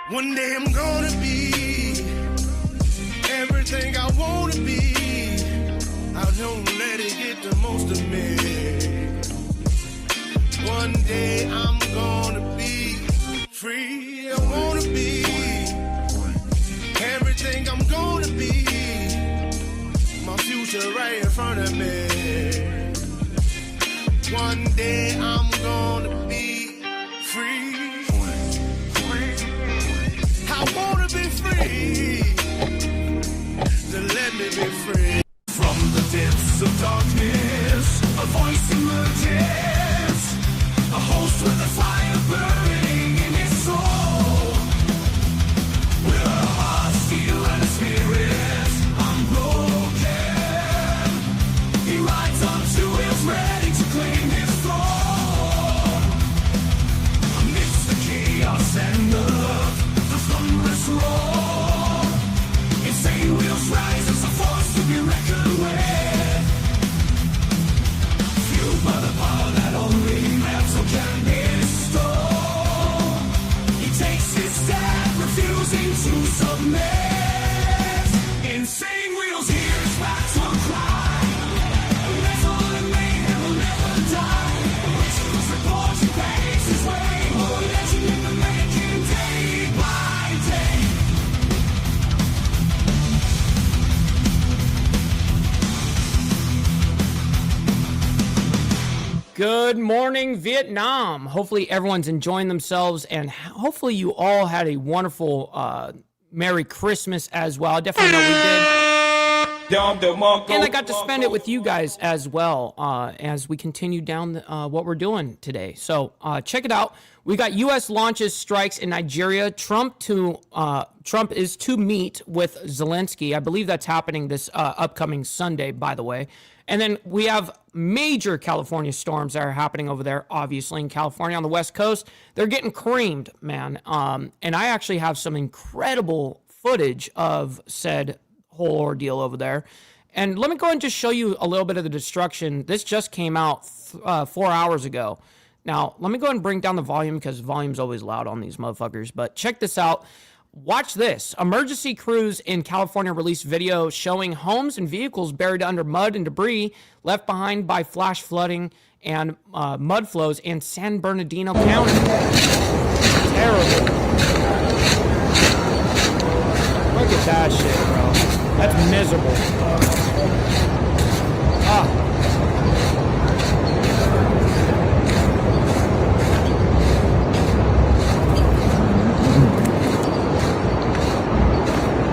One day I'm gonna be everything I wanna be. I don't let it get the most of me. One day I'm gonna be free. I wanna be everything I'm gonna be. My future right in front of me. One day I'm gonna be free. I wanna be free. So let me be free. From the depths of darkness, a voice emerges. A host with a fire burning in his soul. With a heart steel and a spirit unbroken. He rides on two wheels ready to claim his throne. Amidst the chaos and the thunderous roar, insane wheels rise as a force to be reckoned with. Fueled by the power that only metal can bestow, he takes his stand, refusing to submit. Insane wheels hear his battle cry. Metal and mayhem will never die. Rituals report he pays his way. Oh, legend in the making, day by day. Good morning, Vietnam. Hopefully everyone's enjoying themselves, and hopefully you all had a wonderful Merry Christmas as well. I definitely know we did. And I got to spend it with you guys as well as we continue down what we're doing today. So check it out. We got U.S. launches strikes in Nigeria. Trump is to meet with Zelenskyy. I believe that's happening this upcoming Sunday, by the way. And then we have major California storms that are happening over there, obviously, in California on the West Coast. They're getting creamed, man. And I actually have some incredible footage of said whole ordeal over there. And let me go ahead and just show you a little bit of the destruction. This just came out 4 hours ago. Now, let me go ahead and bring down the volume because volume's always loud on these motherfuckers. But check this out. Watch this. Emergency crews in California released video showing homes and vehicles buried under mud and debris left behind by flash flooding and mud flows in San Bernardino County. Terrible. Look at that shit, bro. That's miserable.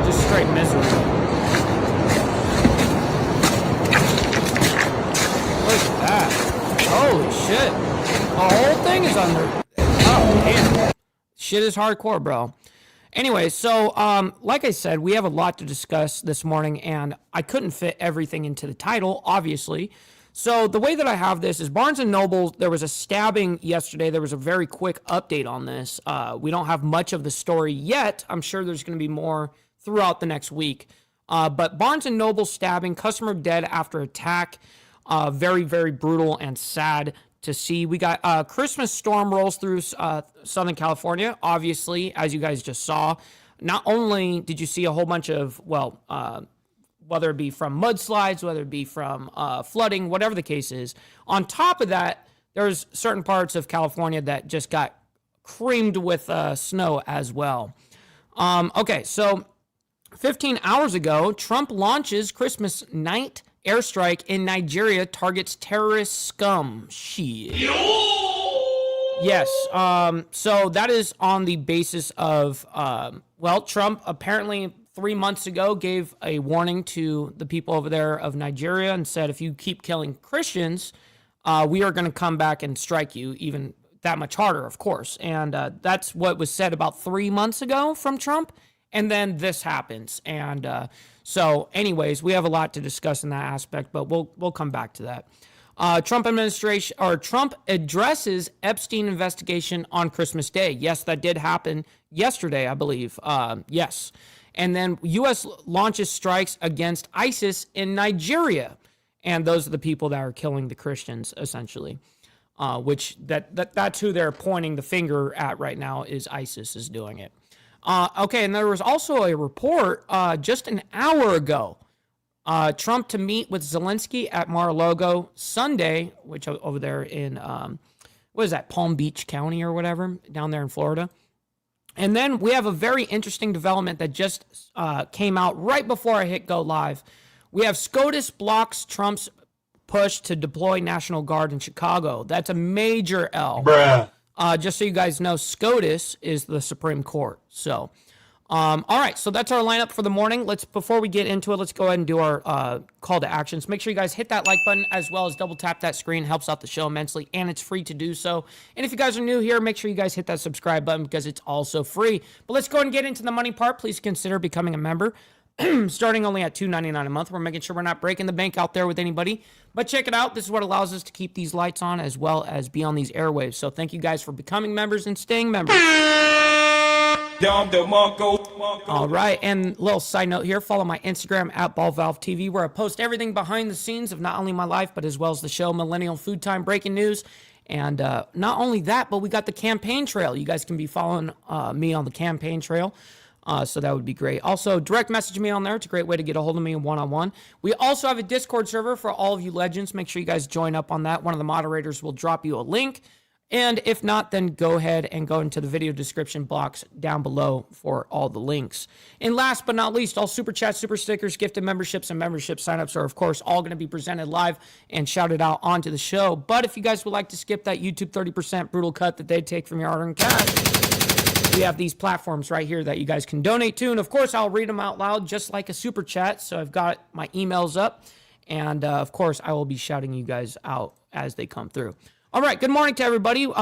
Just straight misery. Look at that. Holy shit. The whole thing is under. Oh, damn. Shit is hardcore, bro. Anyway, so like I said, we have a lot to discuss this morning, and I couldn't fit everything into the title, obviously. So the way that I have this is Barnes & Noble, there was a stabbing yesterday. There was a very quick update on this. We don't have much of the story yet. I'm sure there's going to be more throughout the next week. But Barnes & Noble stabbing, customer dead after attack. Very, very brutal and sad to see. We got Christmas storm rolls through Southern California, obviously, as you guys just saw. Not only did you see a whole bunch of, whether it be from mudslides, whether it be from flooding, whatever the case is. On top of that, there's certain parts of California that just got creamed with snow as well. Okay, so 15 hours ago, Trump launches Christmas night airstrike in Nigeria, targets terrorist scum. Shit. Yes. So that is on the basis of, Trump apparently 3 months ago gave a warning to the people over there of Nigeria and said, if you keep killing Christians, we are going to come back and strike you even that much harder, of course. And that's what was said about 3 months ago from Trump. And then this happens. And so anyways, we have a lot to discuss in that aspect, but we'll come back to that. Trump addresses Epstein investigation on Christmas Day. Yes, that did happen yesterday, I believe. Yes. And then U.S. launches strikes against ISIS in Nigeria. And those are the people that are killing the Christians, essentially. Which that's who they're pointing the finger at right now, is ISIS is doing it. Okay, and there was also a report just an hour ago. Trump to meet with Zelenskyy at Mar-a-Lago Sunday, which over there in, what is that, Palm Beach County or whatever, down there in Florida. And then we have a very interesting development that just came out right before I hit go live. We have SCOTUS blocks Trump's push to deploy National Guard in Chicago. That's a major L. Bruh. Just so you guys know, SCOTUS is the Supreme Court. So, all right, so that's our lineup for the morning. Before we get into it, let's go ahead and do our call to actions. Make sure you guys hit that like button as well as double tap that screen. Helps out the show immensely, and it's free to do so. And if you guys are new here, make sure you guys hit that subscribe button because it's also free. But let's go ahead and get into the money part. Please consider becoming a member. Starting only at $2.99 a month. We're making sure we're not breaking the bank out there with anybody. But check it out. This is what allows us to keep these lights on as well as be on these airwaves. So thank you guys for becoming members and staying members. All right, and little side note here, follow my Instagram at BallValveTV, where I post everything behind the scenes of not only my life, but as well as the show Millennial Food Time Breaking News. And not only that, but we got the campaign trail. You guys can be following me on the campaign trail. So that would be great. Also, direct message me on there. It's a great way to get a hold of me one-on-one. We also have a Discord server for all of you legends. Make sure you guys join up on that. One of the moderators will drop you a link. And if not, then go ahead and go into the video description box down below for all the links. And last but not least, all super chats, super stickers, gifted memberships, and membership signups are, of course, all going to be presented live and shouted out onto the show. But if you guys would like to skip that YouTube 30% brutal cut that they take from your hard-earned cash, we have these platforms right here that you guys can donate to. And, of course, I'll read them out loud just like a super chat. So I've got my emails up. And, of course, I will be shouting you guys out as they come through. All right, good morning to everybody. We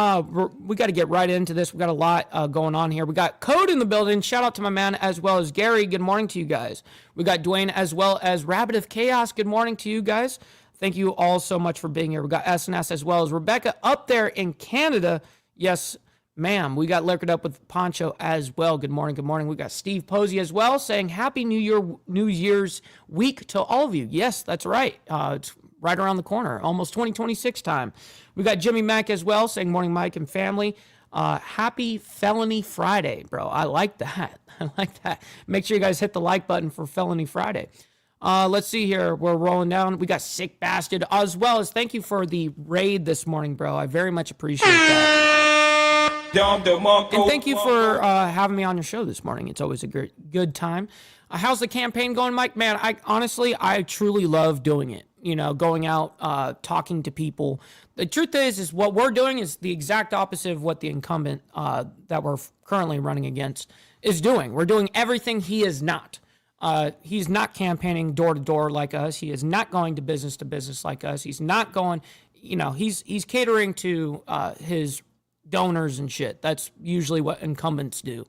got to get right into this. We got a lot going on here. We got Code in the building. Shout out to my man as well as Gary. Good morning to you guys. We got Dwayne as well as Rabbit of Chaos. Good morning to you guys. Thank you all so much for being here. We got SNS as well as Rebecca up there in Canada. Yes, ma'am. We got Liquored Up with Poncho as well. Good morning. Good morning. We got Steve Posey as well saying Happy New Year's week to all of you. Yes, that's right. It's right around the corner. Almost 2026 time. We got Jimmy Mack as well saying morning, Mike and family. Happy Felony Friday, bro. I like that. I like that. Make sure you guys hit the like button for Felony Friday. Let's see here. We're rolling down. We got Sick Bastard as well as thank you for the raid this morning, bro. I very much appreciate that. And thank you for having me on your show this morning. It's always a good time. How's the campaign going, Mike? Man, I truly love doing it. You know, going out, talking to people. The truth is what we're doing is the exact opposite of what the incumbent that we're currently running against is doing. We're doing everything he is not. He's not campaigning door to door like us. He is not going to business like us. He's not going, you know, he's catering to his donors and shit. That's usually what incumbents do.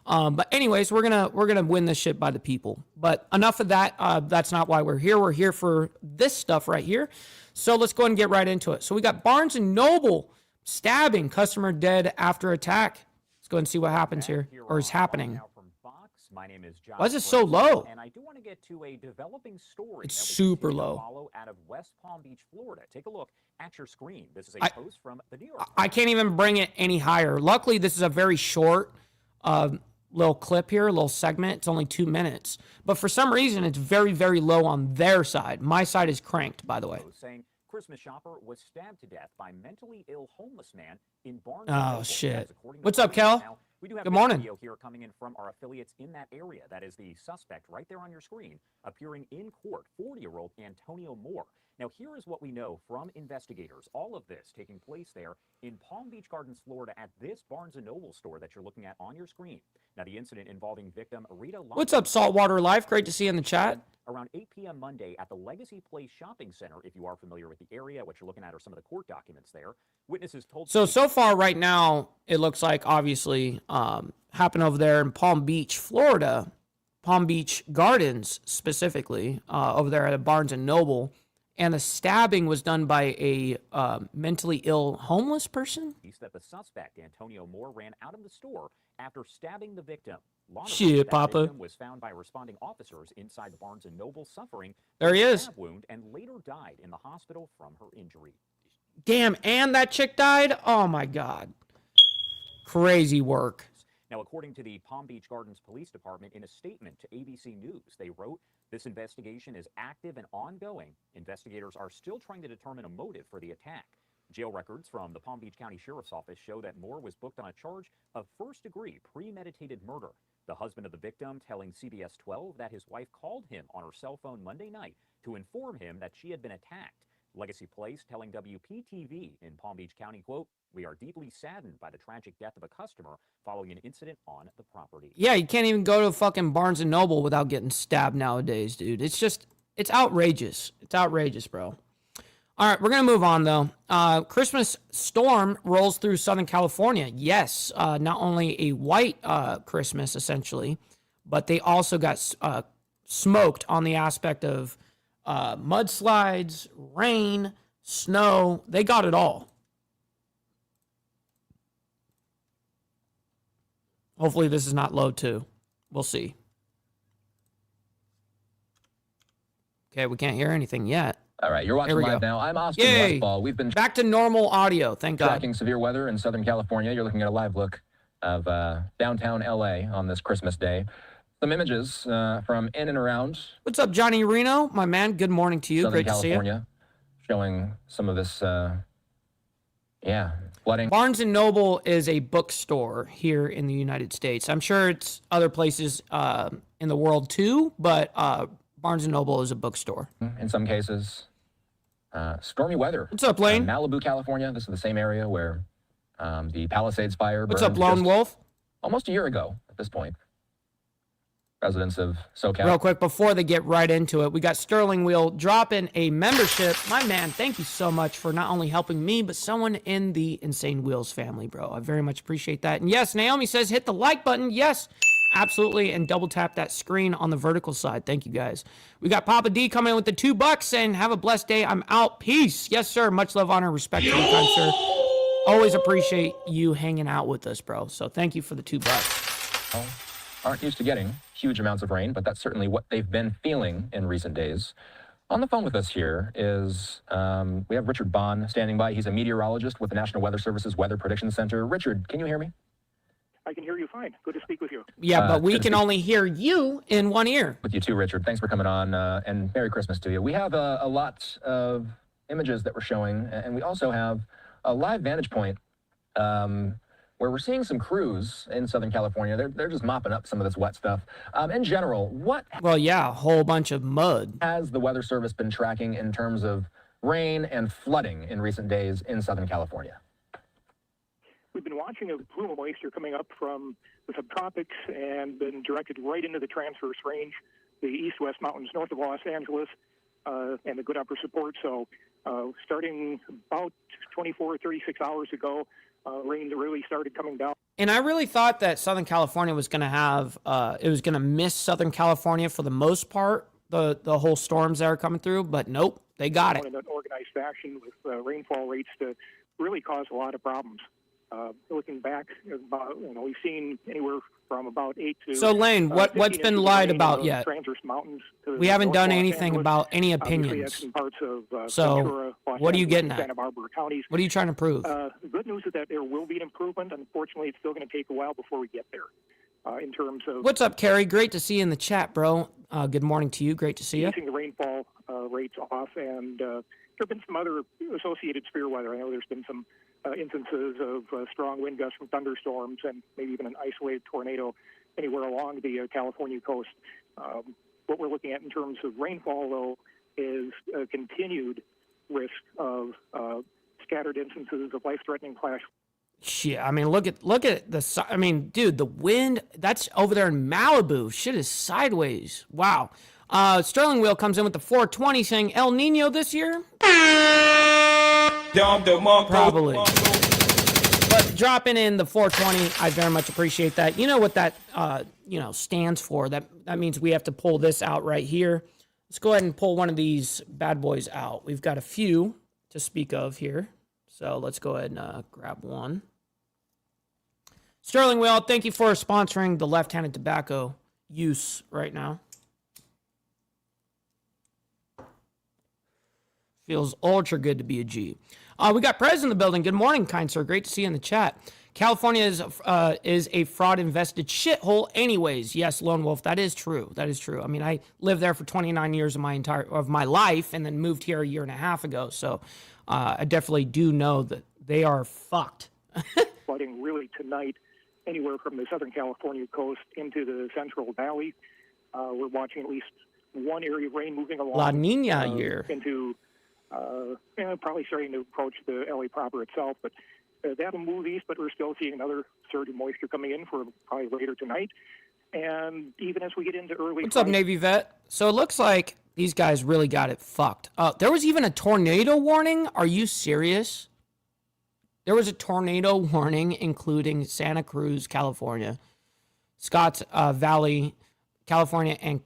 But anyways, we're gonna win this shit by the people. But enough of that. That's not why we're here. We're here for this stuff right here. So let's go ahead and get right into it. So we got Barnes and Noble stabbing customer dead after attack. Let's go ahead and see what happens here or is happening. My name is John. Why is it so low? And I do want to get to a developing story. It's super low. Follow out of West Palm Beach, Florida. Take a look at your screen. This is a post from the New York Times. I can't even bring it any higher. Luckily, this is a very short little clip here, a little segment. It's only 2 minutes. But for some reason, it's very, very low on their side. My side is cranked, by the way. Saying Christmas shopper was stabbed to death by mentally ill homeless man in Barnes. Oh, shit. What's up, Kel? We do have good morning. Video here coming in from our affiliates in that area. That is the suspect right there on your screen, appearing in court, 40-year-old Antonio Moore. Now, here is what we know from investigators. All of this taking place there in Palm Beach Gardens, Florida, at this Barnes & Noble store that you're looking at on your screen. Now, the incident involving victim Rita... What's up, Saltwater Life? Great to see you in the chat. Around 8 p.m. Monday at the Legacy Place Shopping Center, if you are familiar with the area. What you're looking at are some of the court documents there. Witnesses told... So far right now, it looks like, obviously, happened over there in Palm Beach, Florida. Palm Beach Gardens, specifically, over there at a Barnes & Noble. And the stabbing was done by a mentally ill homeless person? That the suspect, Antonio Moore, ran out of the store after stabbing the victim. Shit, Papa. Victim was found by responding officers inside the Barnes & Noble suffering there he a is. stab wound and later died in the hospital from her injury. Damn, and that chick died? Oh, my God. Crazy work. Now, according to the Palm Beach Gardens Police Department, in a statement to ABC News, they wrote, "This investigation is active and ongoing. Investigators are still trying to determine a motive for the attack." Jail records from the Palm Beach County Sheriff's Office show that Moore was booked on a charge of first-degree premeditated murder. The husband of the victim telling CBS 12 that his wife called him on her cell phone Monday night to inform him that she had been attacked. Legacy Place telling WPTV in Palm Beach County, quote, "We are deeply saddened by the tragic death of a customer following an incident on the property." Yeah, you can't even go to fucking Barnes & Noble without getting stabbed nowadays, dude. It's just, it's outrageous. It's outrageous, bro. All right, we're going to move on, though. Christmas storm rolls through Southern California. Yes, not only a white Christmas, essentially, but they also got smoked on the aspect of mudslides, rain, snow. They got it all. Hopefully this is not low, too. We'll see. Okay, we can't hear anything yet. All right, you're watching live now. I'm Austin Westfall. We've been back to normal audio, thank God. Tracking severe weather in Southern California. You're looking at a live look of downtown LA on this Christmas day. Some images from in and around. What's up, Johnny Reno? My man, good morning to you. Southern Great California, to see you. Showing some of this, flooding. Barnes & Noble is a bookstore here in the United States. I'm sure it's other places in the world too, but Barnes & Noble is a bookstore. In some cases. Stormy weather. What's up, Lane? Malibu, California. This is the same area where the Palisades fire burned. What's up, Lone Wolf? Almost a year ago at this point. Residents of SoCal. Real quick, before they get right into it, we got Sterling Wheel dropping a membership. My man, thank you so much for not only helping me, but someone in the Insane Wheels family, bro. I very much appreciate that. And yes, Naomi says hit the like button. Yes, absolutely. And double tap that screen on the vertical side. Thank you, guys. We got Papa D coming in with the $2 saying, have a blessed day. I'm out. Peace. Yes, sir. Much love, honor, respect to you, kind sir. Always appreciate you hanging out with us, bro. So thank you for the $2. Well, aren't used to getting huge amounts of rain, but that's certainly what they've been feeling in recent days. On the phone with us here is, we have Richard Bond standing by. He's a meteorologist with the National Weather Service's Weather Prediction Center. Richard, can you hear me? I can hear you fine. Good to speak with you. Yeah, but we can only hear you in one ear. With you too, Richard. Thanks for coming on, and Merry Christmas to you. We have a lot of images that we're showing, and we also have a live vantage point where we're seeing some crews in Southern California. They're just mopping up some of this wet stuff. In general, what Well, yeah, a whole bunch of mud. has the Weather Service been tracking in terms of rain and flooding in recent days in Southern California? We've been watching a plume of moisture coming up from the subtropics and been directed right into the transverse range, the east-west mountains north of Los Angeles, and the good upper support. So starting about 24, 36 hours ago, rain really started coming down. And I really thought that Southern California was going to have, it was going to miss Southern California for the most part, the whole storms that are coming through, but nope, they got it. In an organized fashion with rainfall rates to really cause a lot of problems. Looking back, we've seen anywhere from about 8 to... So, Lane, what's been lied about yet? Mountains we haven't done anything about any opinions. Parts of, so, Ventura, what are you getting at? Santa Barbara counties. What are you trying to prove? The good news is that there will be an improvement. Unfortunately, it's still going to take a while before we get there. In terms of... What's up, Kerry? Great to see you in the chat, bro. Good morning to you. Great to see you. Keeping the rainfall rates off, and there have been some other associated severe weather. I know there's been some instances of strong wind gusts from thunderstorms and maybe even an isolated tornado anywhere along the California coast. What we're looking at in terms of rainfall, though, is a continued risk of scattered instances of life-threatening flash. Shit, I mean, look at the. I mean, dude, the wind that's over there in Malibu. Shit is sideways. Wow. Sterling Wheel comes in with the 420 saying El Nino this year. Probably. But dropping in the 420, I very much appreciate that. You know what that stands for? That means we have to pull this out right here. Let's go ahead and pull one of these bad boys out. We've got a few to speak of here. So let's go ahead and grab one. Sterling Wheel, thank you for sponsoring the left-handed tobacco use right now. Feels ultra good to be a G. We got Prez in the building. Good morning, kind sir. Great to see you in the chat. California is a fraud-invested shithole anyways. Yes, Lone Wolf, that is true. That is true. I mean, I lived there for 29 years of my life and then moved here a year and a half ago. So I definitely do know that they are fucked. Flooding really tonight, anywhere from the Southern California coast into the Central Valley. We're watching at least one area of rain moving along. La Nina year. Into probably starting to approach the LA proper itself, but that'll move east, but we're still seeing another surge of moisture coming in for probably later tonight. And even as we get into early... What's up, Navy vet? So it looks like these guys really got it fucked. There was even a tornado warning? Are you serious? There was a tornado warning, including Santa Cruz, California, Scotts Valley, California, and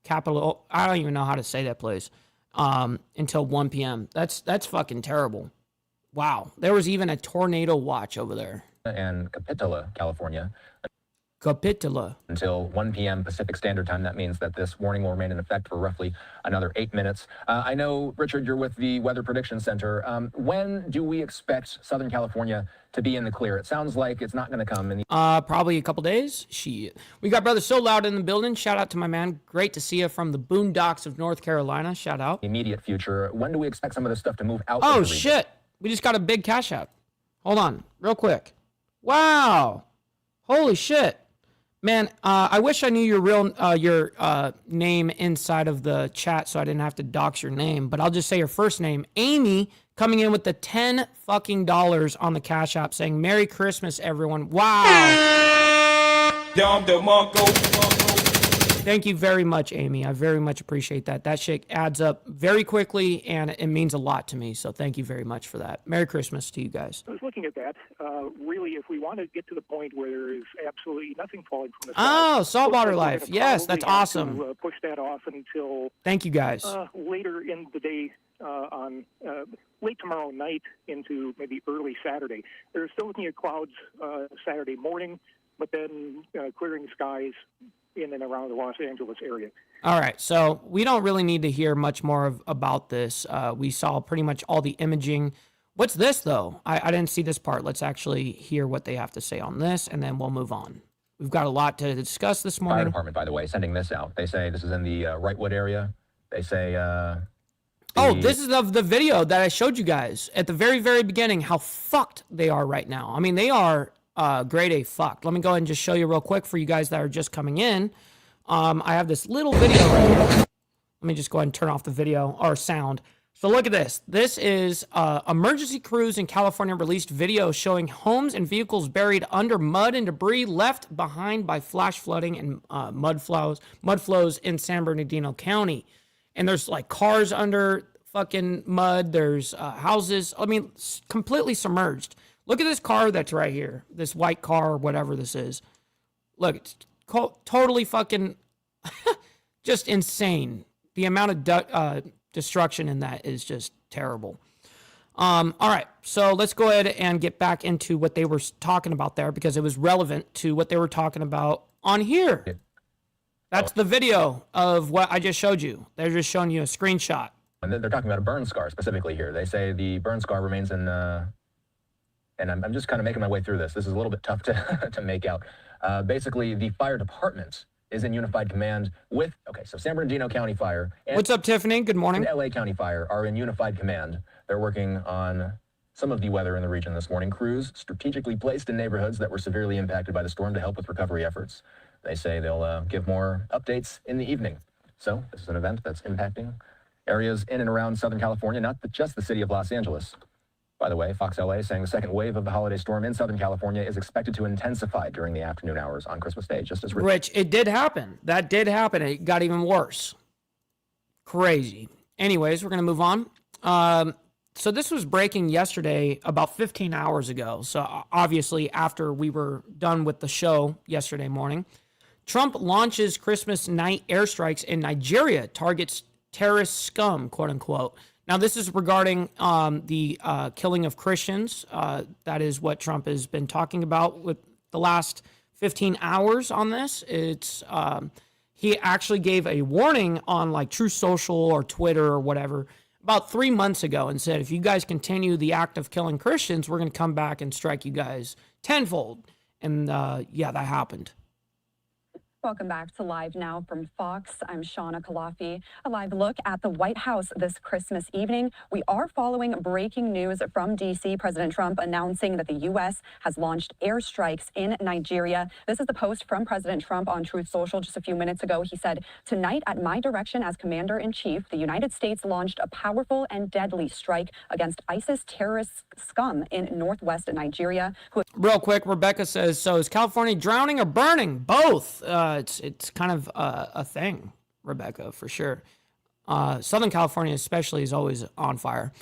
Capital... I don't even know how to say that place. Until 1 p.m. That's fucking terrible. Wow. There was even a tornado watch over there. And Capitola, California. Capitola. Until 1 p.m. Pacific Standard Time. That means that this warning will remain in effect for roughly another 8 minutes. I know, Richard, you're with the Weather Prediction Center. When do we expect Southern California to be in the clear? It sounds like it's not going to come in the... Probably a couple days. Shit. We got Brother So Loud in the building. Shout out to my man. Great to see you from the boondocks of North Carolina. Shout out. Immediate future. When do we expect some of this stuff to move out? Oh, shit. We just got a big cash out. Hold on, real quick. Wow. Holy shit. Man, I wish I knew your name inside of the chat so I didn't have to dox your name, but I'll just say your first name. Amy coming in with the $10 fucking on the Cash App saying, Merry Christmas, everyone. Wow. Thank you very much, Amy. I very much appreciate that. That shit adds up very quickly, and it means a lot to me. So thank you very much for that. Merry Christmas to you guys. I was looking at that. Really, if we want to get to the point where there is absolutely nothing falling from the sky. Oh, saltwater life. Yes, that's awesome. To, push that off until... Thank you, guys. Later in the day, on late tomorrow night into maybe early Saturday. They're still looking at clouds Saturday morning, but then clearing skies in and around the Los Angeles area. All right, so we don't really need to hear much more about this. We saw pretty much all the imaging. What's this, though? I didn't see this part. Let's actually hear what they have to say on this, and then we'll move on. We've got a lot to discuss this morning. Fire department, by the way, sending this out. They say this is in the Wrightwood area. They say... this is of the video that I showed you guys at the very, very beginning, how fucked they are right now. I mean, they are... grade A fucked. Let me go ahead and just show you real quick for you guys that are just coming in. I have this little video right here. Let me just go ahead and turn off the video or sound. So look at this. This is emergency crews in California released video showing homes and vehicles buried under mud and debris left behind by flash flooding and mud flows in San Bernardino County. And there's like cars under fucking mud. There's houses. I mean, completely submerged. Look at this car that's right here. This white car or whatever this is. Look, it's totally fucking just insane. The amount of destruction in that is just terrible. All right, so let's go ahead and get back into what they were talking about there because it was relevant to what they were talking about on here. That's the video of what I just showed you. They're just showing you a screenshot. And they're talking about a burn scar specifically here. They say the burn scar remains in... and I'm just kind of making my way through this. This is a little bit tough to make out. Basically, the fire department is in unified command with, so San Bernardino County Fire. And what's up, Tiffany? Good morning. And LA County Fire are in unified command. They're working on some of the weather in the region this morning. Crews strategically placed in neighborhoods that were severely impacted by the storm to help with recovery efforts. They say they'll give more updates in the evening. So this is an event that's impacting areas in and around Southern California, not just the city of Los Angeles. By the way, Fox LA saying the second wave of the holiday storm in Southern California is expected to intensify during the afternoon hours on Christmas Day, just as Rich, it did happen. That did happen. It got even worse. Crazy. Anyways, we're going to move on. So this was breaking yesterday about 15 hours ago. So obviously after we were done with the show yesterday morning, Trump launches Christmas night airstrikes in Nigeria, targets terrorist scum, quote unquote. Now, this is regarding the killing of Christians. That is what Trump has been talking about with the last 15 hours on this. It's he actually gave a warning on like True Social or Twitter or whatever. about 3 months ago and said, if you guys continue the act of killing Christians, we're going to come back and strike you guys tenfold. And yeah, that happened. Welcome back to Live Now from Fox. I'm Shauna Kalafi. A live look at the White House this Christmas evening. We are following breaking news from D.C. President Trump announcing that the U.S. has launched airstrikes in Nigeria. This is the post from President Trump on Truth Social just a few minutes ago. He said, tonight, at my direction as Commander-in-Chief, the United States launched a powerful and deadly strike against ISIS terrorist scum in northwest Nigeria. Real quick, Rebecca says, so is California drowning or burning? Both. It's kind of a thing, Rebecca, for sure. Southern California especially is always on fire.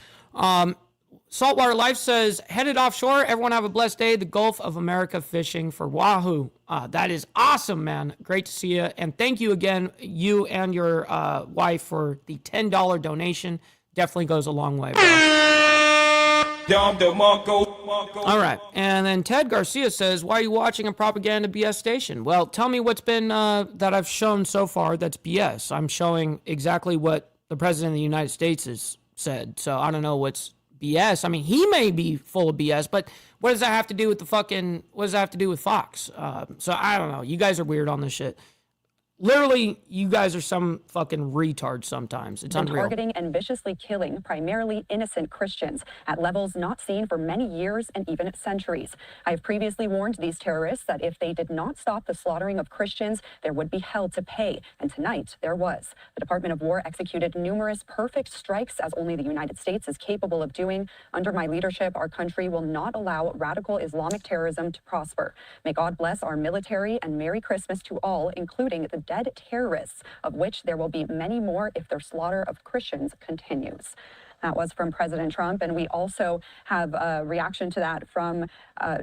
Saltwater Life says, headed offshore. Everyone have a blessed day. The Gulf of America fishing for wahoo. That is awesome, man. Great to see you. And thank you again, you and your wife, for the $10 donation. Definitely goes a long way, bro. All right. And then Ted Garcia says, why are you watching a propaganda BS station? Well, tell me what's been that I've shown so far that's BS. I'm showing exactly what the President of the United States has said. So I don't know what's BS. I mean, he may be full of BS, but what does that have to do with what does that have to do with Fox? So I don't know. You guys are weird on this shit. Literally, you guys are some fucking retards sometimes. It's unreal. Targeting and viciously killing primarily innocent Christians at levels not seen for many years and even centuries. I have previously warned these terrorists that if they did not stop the slaughtering of Christians, there would be hell to pay. And tonight, there was. The Department of War executed numerous perfect strikes, as only the United States is capable of doing. Under my leadership, our country will not allow radical Islamic terrorism to prosper. May God bless our military, and Merry Christmas to all, including the dead terrorists, of which there will be many more if their slaughter of Christians continues. That was from President Trump. And we also have a reaction to that from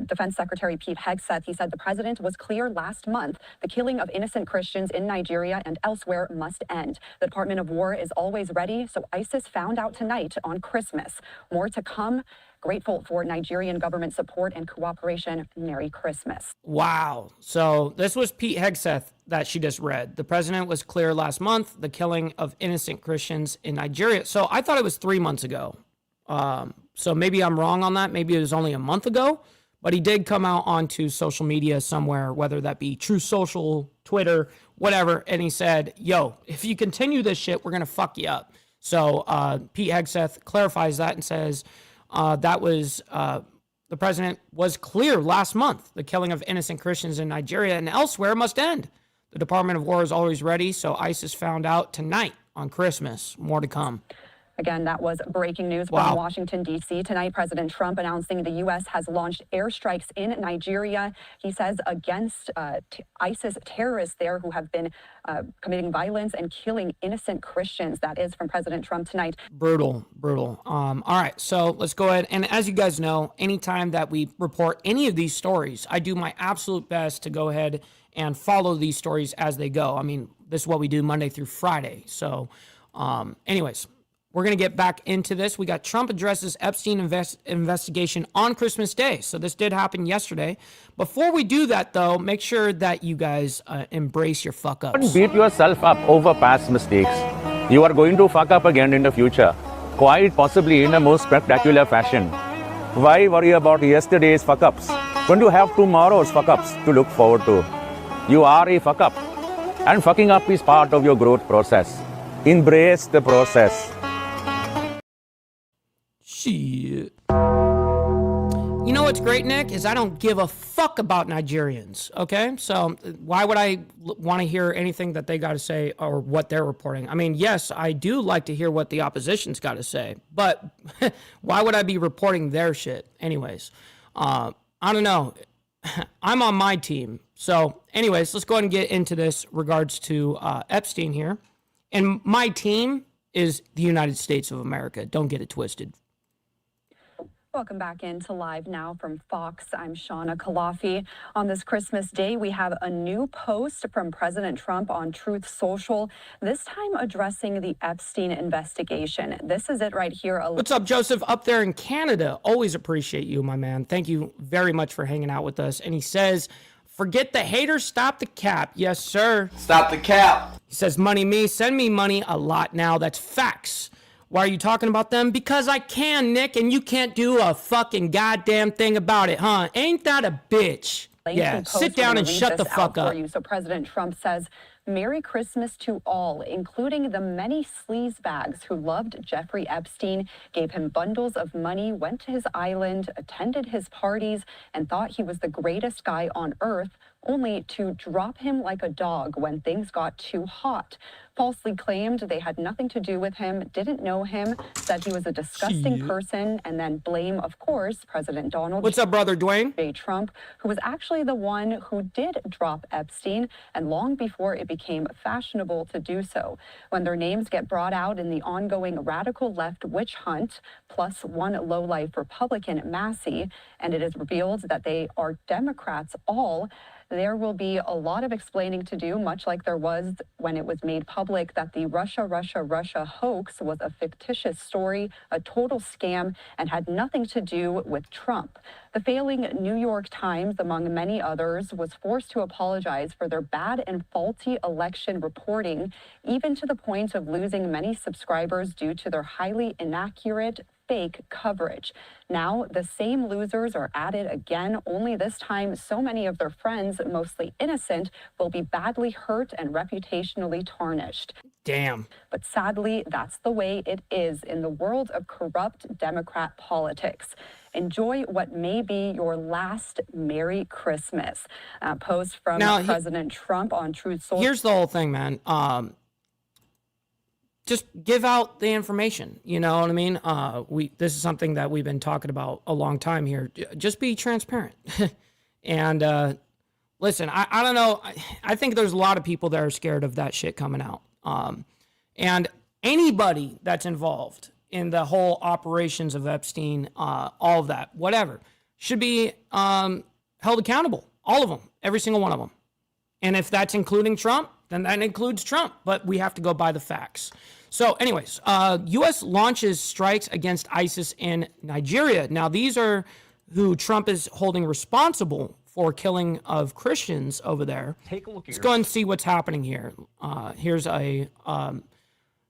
Defense Secretary Pete Hegseth. He said the president was clear last month the killing of innocent Christians in Nigeria and elsewhere must end. The Department of War is always ready, so ISIS found out tonight on Christmas. More to come. Grateful for Nigerian government support and cooperation. Merry Christmas. Wow. So this was Pete Hegseth that she just read. The president was clear last month, the killing of innocent Christians in Nigeria. So I thought it was 3 months ago. So maybe I'm wrong on that. Maybe it was only a month ago. But he did come out onto social media somewhere, whether that be True Social, Twitter, whatever. And he said, yo, if you continue this shit, we're going to fuck you up. So Pete Hegseth clarifies that and says, that was the president was clear last month. The killing of innocent Christians in Nigeria and elsewhere must end. The Department of War is always ready, so ISIS found out tonight on Christmas. More to come. Again, that was breaking news from Washington, D.C. Tonight, President Trump announcing the U.S. has launched airstrikes in Nigeria. He says against ISIS terrorists there who have been committing violence and killing innocent Christians. That is from President Trump tonight. Brutal. All right, so let's go ahead. And as you guys know, anytime that we report any of these stories, I do my absolute best to go ahead and follow these stories as they go. I mean, this is what we do Monday through Friday. So anyways, we're going to get back into this. We got Trump addresses Epstein investigation on Christmas Day. So this did happen yesterday. Before we do that, though, make sure that you guys embrace your fuck-ups. Don't beat yourself up over past mistakes. You are going to fuck up again in the future, quite possibly in a most spectacular fashion. Why worry about yesterday's fuck-ups when you have tomorrow's fuck-ups to look forward to? You are a fuck-up, and fucking up is part of your growth process. Embrace the process. Shit. You know what's great, Nick, is I don't give a fuck about Nigerians, okay? So why would I want to hear anything that they got to say or what they're reporting? I mean, yes, I do like to hear what the opposition's got to say, but why would I be reporting their shit? Anyways, I don't know. I'm on my team. So anyways, let's go ahead and get into this regards to Epstein here. And my team is the United States of America. Don't get it twisted. Welcome back into Live Now from Fox. I'm Shauna Kalafi. On this Christmas Day, we have a new post from President Trump on Truth Social, this time addressing the Epstein investigation. This is it right here. What's up, Joseph, up there in Canada? Always appreciate you, my man. Thank you very much for hanging out with us. And he says, forget the haters, stop the cap. Yes, sir. Stop the cap. He says, money me, send me money a lot now. That's facts. Why are you talking about them? Because I can, Nick, and you can't do a fucking goddamn thing about it, huh? Ain't that a bitch? Yeah, sit down and shut the fuck up. So President Trump says, Merry Christmas to all, including the many sleazebags who loved Jeffrey Epstein, gave him bundles of money, went to his island, attended his parties, and thought he was the greatest guy on earth, only to drop him like a dog when things got too hot. Falsely claimed they had nothing to do with him, didn't know him, said he was a disgusting person, and then blame, of course, President Donald What's up, brother Dwayne? J. Trump, who was actually the one who did drop Epstein, and long before it became fashionable to do so. When their names get brought out in the ongoing radical left witch hunt, plus one lowlife Republican, Massey, and it is revealed that they are Democrats all, there will be a lot of explaining to do, much like there was when it was made public that the Russia hoax was a fictitious story, a total scam, and had nothing to do with Trump. The failing New York Times, among many others, was forced to apologize for their bad and faulty election reporting, even to the point of losing many subscribers due to their highly inaccurate, fake coverage. Now, the same losers are at it again, only this time so many of their friends, mostly innocent, will be badly hurt and reputationally tarnished. Damn. But sadly, that's the way it is in the world of corrupt Democrat politics. Enjoy what may be your last Merry Christmas. Post from President Trump on Truth Social. Here's the whole thing, man. Just give out the information. You know what I mean? This is something that we've been talking about a long time here. Just be transparent. And listen, I don't know. I think there's a lot of people that are scared of that shit coming out. And anybody that's involved in the whole operations of Epstein, all of that, whatever, should be held accountable. All of them, every single one of them. And if that's including Trump, then that includes Trump. But we have to go by the facts. So anyways, U.S. launches strikes against ISIS in Nigeria. Now, these are who Trump is holding responsible for killing of Christians over there. Take a look at Let's go ahead and see what's happening here. Here's a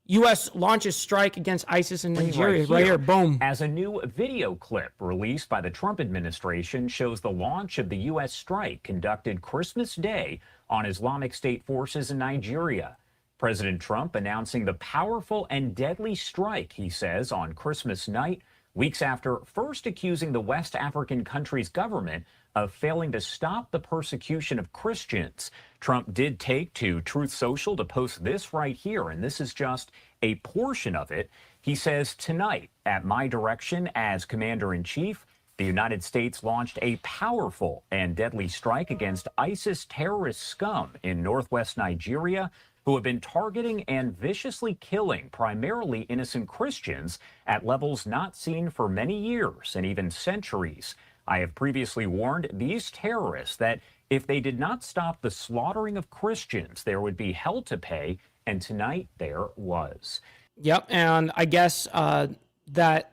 U.S. launches strike against ISIS in Nigeria. Right here, boom. As a new video clip released by the Trump administration shows the launch of the U.S. strike conducted Christmas Day on Islamic State forces in Nigeria. President Trump announcing the powerful and deadly strike, he says, on Christmas night, weeks after first accusing the West African country's government of failing to stop the persecution of Christians. Trump did take to Truth Social to post this right here, and this is just a portion of it. He says, tonight, at my direction as Commander-in-Chief, the United States launched a powerful and deadly strike against ISIS terrorist scum in northwest Nigeria, who have been targeting and viciously killing primarily innocent Christians at levels not seen for many years and even centuries. I have previously warned these terrorists that if they did not stop the slaughtering of Christians, there would be hell to pay, and tonight there was. Yep, and I guess that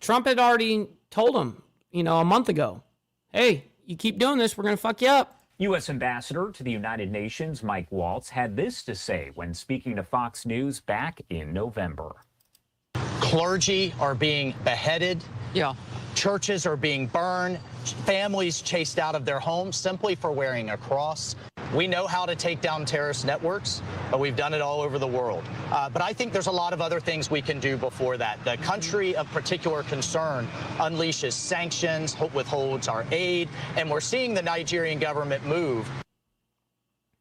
Trump had already told him, a month ago, hey, you keep doing this, we're going to fuck you up. U.S. Ambassador to the United Nations Mike Waltz had this to say when speaking to Fox News back in November. Clergy are being beheaded. Yeah. Churches are being burned. Families chased out of their homes simply for wearing a cross. We know how to take down terrorist networks, but we've done it all over the world. But I think there's a lot of other things we can do before that. The country of particular concern unleashes sanctions, withholds our aid, and we're seeing the Nigerian government move.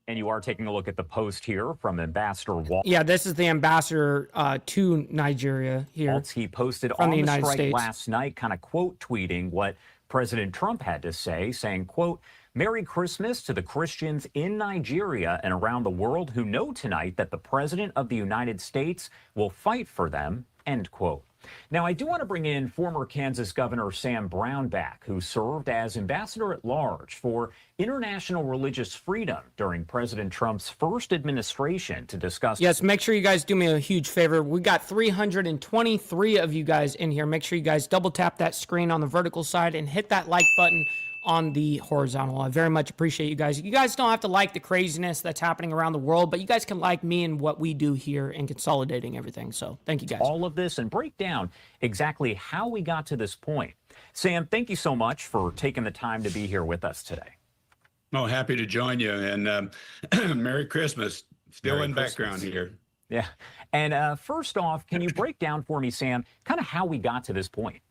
And you are taking a look at the post here from Ambassador Waltz. Yeah, this is the ambassador to Nigeria here. Waltz, he posted from on the United strike States last night, kind of quote tweeting what President Trump had to say, saying, quote, Merry Christmas to the Christians in Nigeria and around the world who know tonight that the President of the United States will fight for them, end quote. Now, I do want to bring in former Kansas Governor Sam Brown back, who served as ambassador at large for international religious freedom during President Trump's first administration to discuss. Yes, make sure you guys do me a huge favor. We got 323 of you guys in here. Make sure you guys double tap that screen on the vertical side and hit that like button on the horizontal. I very much appreciate you guys. You guys don't have to like the craziness that's happening around the world, but you guys can like me and what we do here in consolidating everything. So thank you guys. All of this and break down exactly how we got to this point. Sam, thank you so much for taking the time to be here with us today. Oh, happy to join you. And Merry Christmas. Still Merry in Christmas. background here. Yeah. And first off, can you break down for me, Sam, kind of how we got to this point?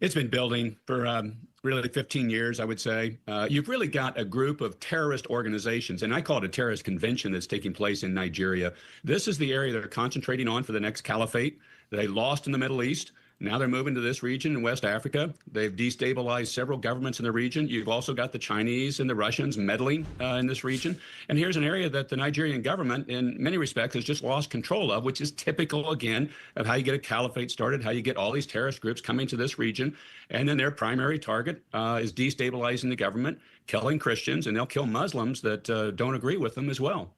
It's been building for really 15 years, I would say. You've really got a group of terrorist organizations, and I call it a terrorist convention that's taking place in Nigeria. This is the area they're concentrating on for the next caliphate. They lost in the Middle East. Now they're moving to this region in West Africa. They've destabilized several governments in the region. You've also got the Chinese and the Russians meddling in this region. And here's an area that the Nigerian government, in many respects, has just lost control of, which is typical, again, of how you get a caliphate started, how you get all these terrorist groups coming to this region. And then their primary target is destabilizing the government, killing Christians, and they'll kill Muslims that don't agree with them as well.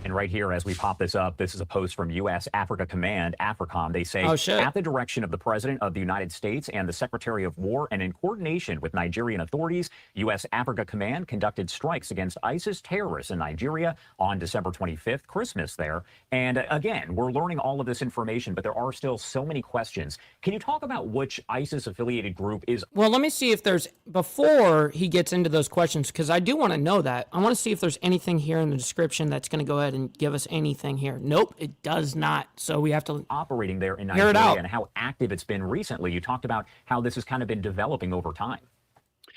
And right here, as we pop this up, this is a post from U.S. Africa Command, AFRICOM. They say, at the direction of the President of the United States and the Secretary of War, and in coordination with Nigerian authorities, U.S. Africa Command conducted strikes against ISIS terrorists in Nigeria on December 25th, Christmas there. And again, we're learning all of this information, but there are still so many questions. Can you talk about which ISIS-affiliated group is... Well, let me see if there's, before he gets into those questions, because I do want to know that. I want to see if there's anything here in the description that's going to go ahead and give us anything here. Nope, it does not. So we have to operating there in Nigeria and how active it's been recently. You talked about how this has kind of been developing over time.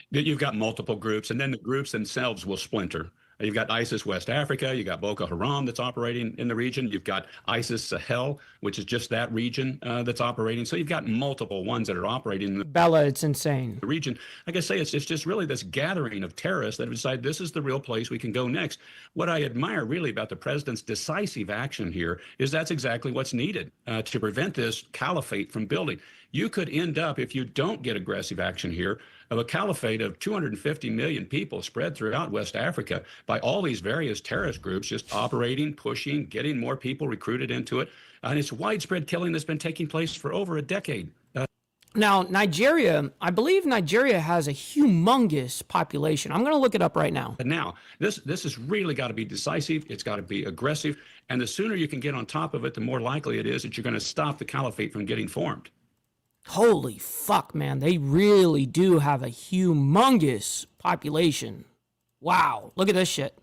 You've got multiple groups, and then the groups themselves will splinter. You've got ISIS West Africa, you've got Boko Haram that's operating in the region, you've got ISIS Sahel, which is just that region that's operating. So you've got multiple ones that are operating in the Bella, it's insane. Region. Like I say, it's just really this gathering of terrorists that have decided this is the real place we can go next. What I admire really about the president's decisive action here is that's exactly what's needed to prevent this caliphate from building. You could end up, if you don't get aggressive action here, of a caliphate of 250 million people spread throughout West Africa by all these various terrorist groups just operating, pushing, getting more people recruited into it. And it's widespread killing that's been taking place for over a decade. Now, Nigeria, I believe Nigeria has a humongous population. I'm going to look it up right now. But now, this has really got to be decisive. It's got to be aggressive. And the sooner you can get on top of it, the more likely it is that you're going to stop the caliphate from getting formed. Holy fuck, man. They really do have a humongous population. Wow. Look at this shit.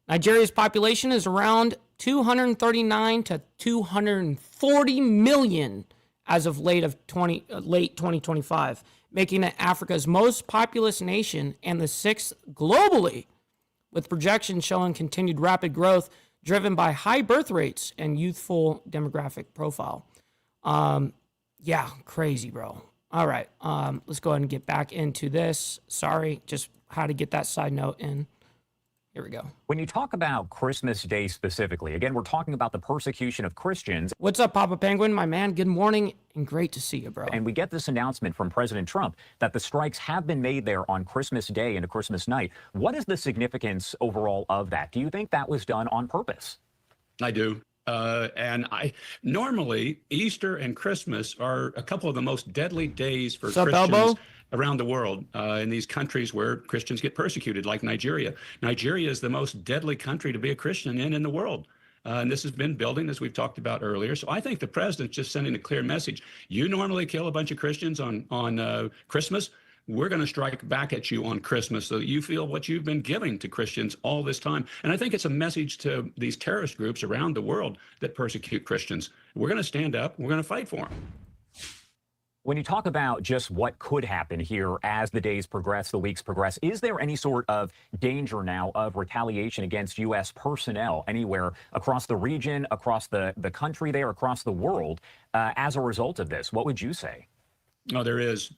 Nigeria's population is around 239 to 240 million as of late 2025, making it Africa's most populous nation and the 6th globally, with projections showing continued rapid growth driven by high birth rates and youthful demographic profile. Yeah, crazy, bro. All right, let's go ahead and get back into this. Sorry, just how to get that side note in. Here we go. When you talk about Christmas Day specifically, again, we're talking about the persecution of Christians. What's up, Papa Penguin, my man? Good morning and great to see you, bro. And we get this announcement from President Trump that the strikes have been made there on Christmas Day into Christmas night. What is the significance overall of that? Do you think that was done on purpose? I do. And normally Easter and Christmas are a couple of the most deadly days for Christians around the world in these countries where Christians get persecuted, like Nigeria. Nigeria is the most deadly country to be a Christian in the world. And this has been building, as we've talked about earlier. So I think the president's just sending a clear message. You normally kill a bunch of Christians on Christmas. We're going to strike back at you on Christmas so that you feel what you've been giving to Christians all this time. And I think it's a message to these terrorist groups around the world that persecute Christians. We're going to stand up. We're going to fight for them. When you talk about just what could happen here as the days progress, the weeks progress, is there any sort of danger now of retaliation against U.S. personnel anywhere across the region, across the country there, across the world as a result of this? What would you say? Oh, there is.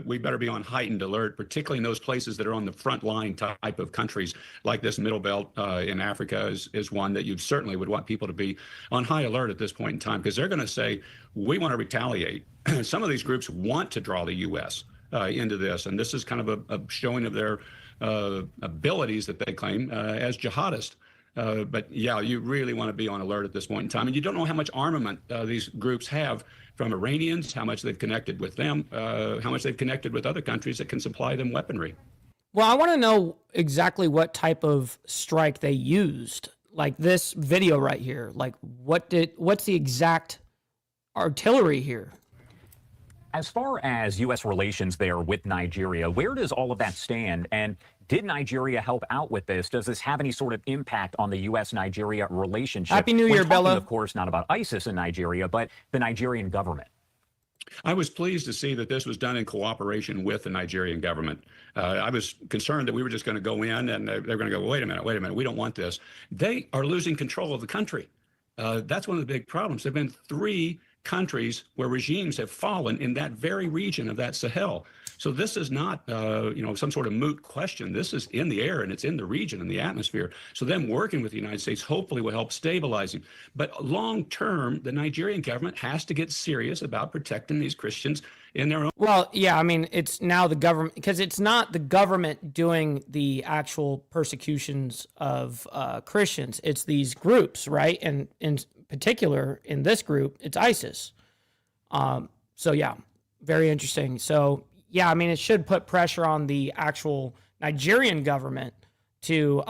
We better be on heightened alert, particularly in those places that are on the front line type of countries, like this Middle Belt in Africa is one that you certainly would want people to be on high alert at this point in time, because they're going to say, we want to retaliate. Some of these groups want to draw the U.S. Into this, and this is kind of a showing of their abilities that they claim as jihadists. But yeah, you really want to be on alert at this point in time. And you don't know how much armament these groups have from Iranians, how much they've connected with them, how much they've connected with other countries that can supply them weaponry. Well, I want to know exactly what type of strike they used. Like this video right here. Like what's the exact artillery here? As far as U.S. relations there with Nigeria, where does all of that stand? And did Nigeria help out with this? Does this have any sort of impact on the U.S.-Nigeria relationship? Happy New Year, Bella. Of course, not about ISIS in Nigeria, but the Nigerian government. I was pleased to see that this was done in cooperation with the Nigerian government. I was concerned that we were just going to go in and they're going to go, wait a minute, we don't want this. They are losing control of the country. That's one of the big problems. There have been 3 countries where regimes have fallen in that very region of that Sahel. So this is not, some sort of moot question. This is in the air and it's in the region, in the atmosphere. So them working with the United States hopefully will help stabilizing. But long term, the Nigerian government has to get serious about protecting these Christians in their own. Well, yeah, I mean, it's now the government, because it's not the government doing the actual persecutions of Christians. It's these groups, right? And in particular, in this group, it's ISIS. So, yeah, very interesting. So, yeah, I mean, it should put pressure on the actual Nigerian government to,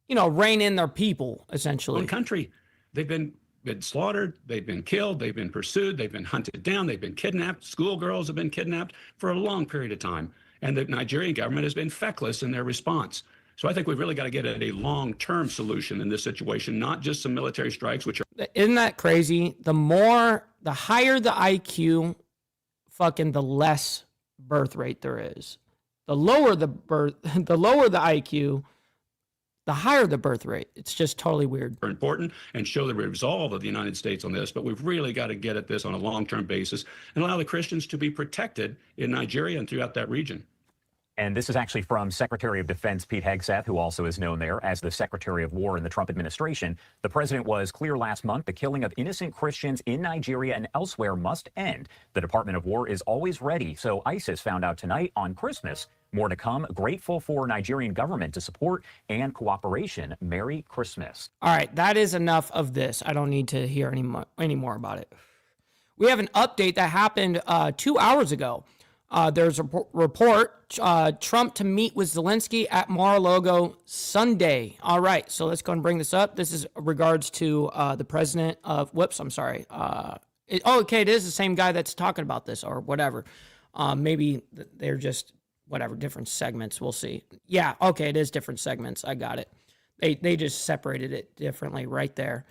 rein in their people, essentially. Own country. They've been slaughtered, they've been killed, they've been pursued, they've been hunted down, they've been kidnapped. Schoolgirls have been kidnapped for a long period of time. And the Nigerian government has been feckless in their response. So I think we've really got to get at a long-term solution in this situation, not just some military strikes, which are... Isn't that crazy? The higher the IQ, fucking the less birth rate there is. The lower the IQ, the higher the birth rate. It's just totally weird. Important and show the resolve of the United States on this, but we've really got to get at this on a long-term basis and allow the Christians to be protected in Nigeria and throughout that region. And this is actually from Secretary of Defense Pete Hegseth, who also is known there as the Secretary of War in the Trump administration. The president was clear last month the killing of innocent Christians in Nigeria and elsewhere must end. The Department of War is always ready. So ISIS found out tonight on Christmas. More to come. Grateful for Nigerian government to support and cooperation. Merry Christmas. All right, that is enough of this. I don't need to hear any more about it. We have an update that happened 2 hours ago. There's a report, Trump to meet with Zelenskyy at Mar-a-Lago Sunday. All right, so let's go and bring this up. This is regards to the president of, it is the same guy that's talking about this or whatever. Maybe they're just, whatever, different segments. We'll see. Yeah, okay, it is different segments. I got it. They just separated it differently right there.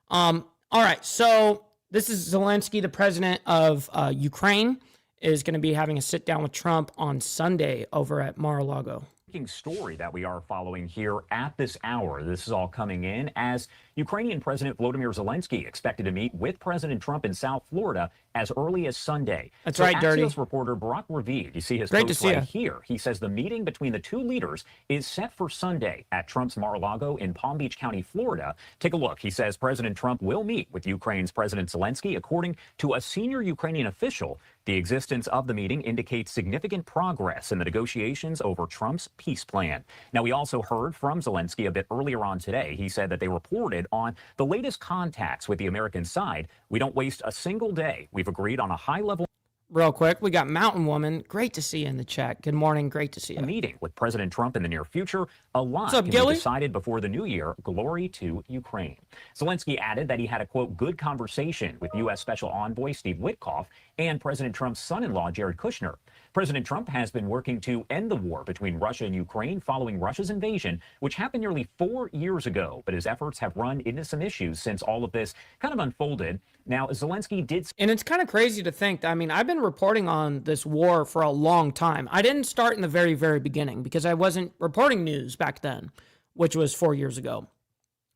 All right, so this is Zelenskyy, the president of Ukraine, is going to be having a sit down with Trump on Sunday over at Mar-a-Lago. Story that we are following here at this hour. This is all coming in as Ukrainian President Volodymyr Zelenskyy expected to meet with President Trump in South Florida as early as Sunday. That's right, Dirty. Axios reporter Brock Ravid, you see his post right here. He says the meeting between the two leaders is set for Sunday at Trump's Mar-a-Lago in Palm Beach County, Florida. Take a look. He says President Trump will meet with Ukraine's President Zelenskyy. According to a senior Ukrainian official, the existence of the meeting indicates significant progress in the negotiations over Trump's peace plan. Now, we also heard from Zelenskyy a bit earlier on today. He said that they reported on the latest contacts with the American side. We don't waste a single day. We've agreed on a high-level... Real quick, we got Mountain Woman. Great to see you in the chat. Good morning. Great to see you. Meeting with President Trump in the near future. A lot What's up, can Gilly? be decided before the new year. Glory to Ukraine. Zelenskyy added that he had a, quote, good conversation with U.S. Special Envoy Steve Witkoff and President Trump's son-in-law, Jared Kushner. President Trump has been working to end the war between Russia and Ukraine following Russia's invasion, which happened nearly 4 years ago. But his efforts have run into some issues since all of this kind of unfolded. Now, Zelenskyy did... And it's kind of crazy to think, I mean, I've been reporting on this war for a long time. I didn't start in the very, very beginning because I wasn't reporting news back then, which was 4 years ago.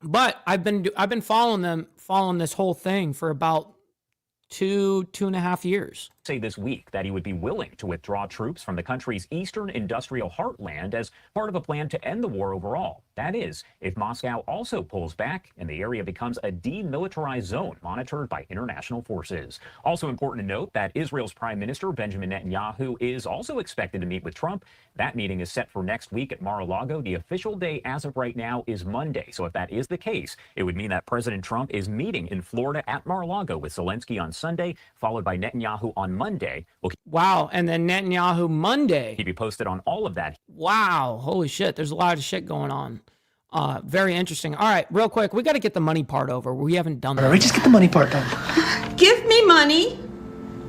But I've been following this whole thing for about two and a half years. say this week that he would be willing to withdraw troops from the country's eastern industrial heartland as part of a plan to end the war overall. That is, if Moscow also pulls back and the area becomes a demilitarized zone monitored by international forces. Also important to note that Israel's Prime Minister Benjamin Netanyahu is also expected to meet with Trump. That meeting is set for next week at Mar-a-Lago. The official day as of right now is Monday. So if that is the case, it would mean that President Trump is meeting in Florida at Mar-a-Lago with Zelenskyy on Sunday, followed by Netanyahu on Monday. Wow. And then Netanyahu Monday. Keep you posted on all of that. Wow. Holy shit. There's a lot of shit going on. Very interesting. All right, real quick. We got to get the money part over. We haven't done that. All right, just get the money part done. Give me money.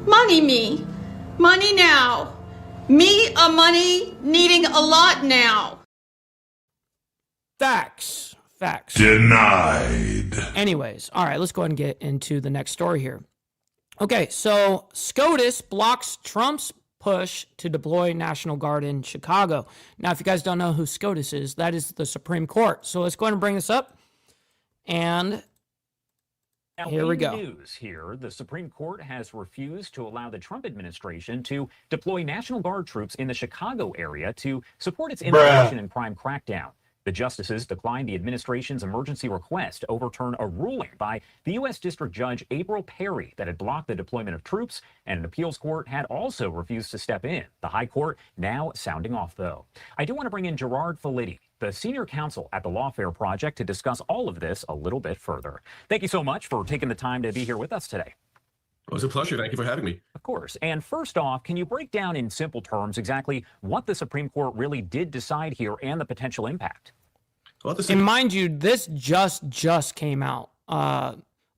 Money me. Money now. Me a money needing a lot now. Facts. Denied. Anyways, all right, let's go ahead and get into the next story here. Okay, so SCOTUS blocks Trump's push to deploy National Guard in Chicago. Now, if you guys don't know who SCOTUS is, that is the Supreme Court. So let's go ahead and bring this up. And now, here we go. News here, the Supreme Court has refused to allow the Trump administration to deploy National Guard troops in the Chicago area to support its immigration and crime crackdown. The justices declined the administration's emergency request to overturn a ruling by the U.S. District Judge April Perry that had blocked the deployment of troops, and an appeals court had also refused to step in. The High Court now sounding off, though. I do want to bring in Gerard Felitti, the senior counsel at the Lawfare Project, to discuss all of this a little bit further. Thank you so much for taking the time to be here with us today. It was a pleasure. Thank you for having me. Of course. And first off, can you break down in simple terms exactly what the Supreme Court really did decide here and the potential impact? And mind you, this just came out.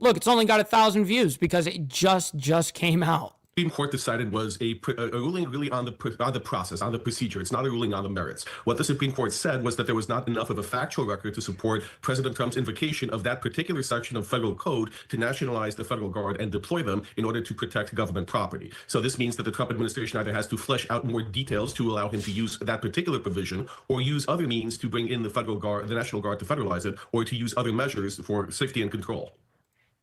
Look, it's only got 1,000 views because it just came out. The Supreme Court decided was a ruling really on the process, on the procedure. It's not a ruling on the merits. What the Supreme Court said was that there was not enough of a factual record to support President Trump's invocation of that particular section of federal code to nationalize the federal guard and deploy them in order to protect government property. So this means that the Trump administration either has to flesh out more details to allow him to use that particular provision, or use other means to bring in the federal guard, the National Guard, to federalize it, or to use other measures for safety and control.